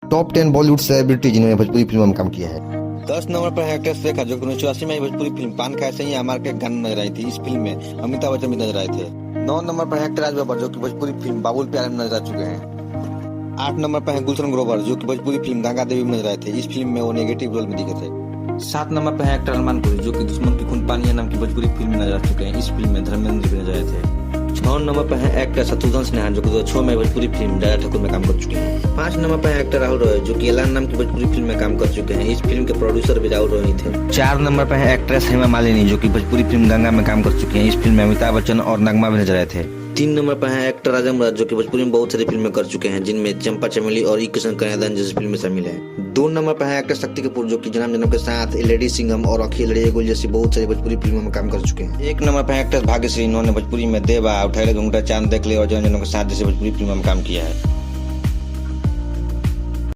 Top 10 Bollywood celebrity जिन्होंने भोजपुरी फिल्मों में काम किया है। 10 नंबर पर है एक्ट्रेस रेखा, जो 1984 में भोजपुरी फिल्म पान खाए से ही हमारे के गाने नजर आई थी। इस फिल्म में अमिताभ बच्चन भी नजर आए थे। 9 नंबर पर है एक्टर राज बब्बर, जो कि भोजपुरी फिल्म बाबुल प्यारे में नजर आ चुके हैं। 8 नंबर पर है गुलशन ग्रोवर, जो कि भोजपुरी फिल्म गंगा देवी में नजर आए थे। इस फिल्म में वो नेगेटिव रोल में दिखे थे। 7 नंबर पर है एक्टर अरमान पुरी, जो कि दुश्मन की खून पानी नाम की भोजपुरी फिल्म में नजर आ चुके हैं। इस फिल्म में धर्मेंद्र भी नजर आए थे। 6 नंबर पर है एक्टर शत्रुघ्न सिन्हा, जो कि 2006 में भोजपुरी फिल्म दादा ठाकुर में काम कर चुके हैं। 5 नंबर पर है एक्टर राहुल रॉय, जो कि एलान नाम की भोजपुरी फिल्म में काम कर चुके हैं। इस फिल्म के प्रोड्यूसर भी राहुल रॉय ही थे। 4 नंबर पर है एक्ट्रेस हेमा मालिनी, जो कि भोजपुरी फिल्म गंगा में काम कर चुके हैं। इस फिल्म में अमिताभ बच्चन और नगमा भी नजर आए थे। 3 नंबर पर है एक्टर राजम राज, जो कि भोजपुरी में बहुत सारी फिल्में कर चुके हैं, जिनमें चंपा चमेली और किशन कन्यादान जैसी फिल्में शामिल है। 2 नंबर पर है एक्टर शक्ति कपूर, जो कि जन्म जन्म के साथ, लेडी सिंघम और अखिल लड़िया गुल जैसी बहुत सारी भोजपुरी फिल्मों में काम कर चुके हैं। 1 नंबर पर है एक्टर भाग्यश्री, इन्होंने भोजपुरी में देवा, उठाले घुंघटा, चांद देख ले और जन्म जन्म के साथ जैसी भोजपुरी फिल्मों में काम किया है।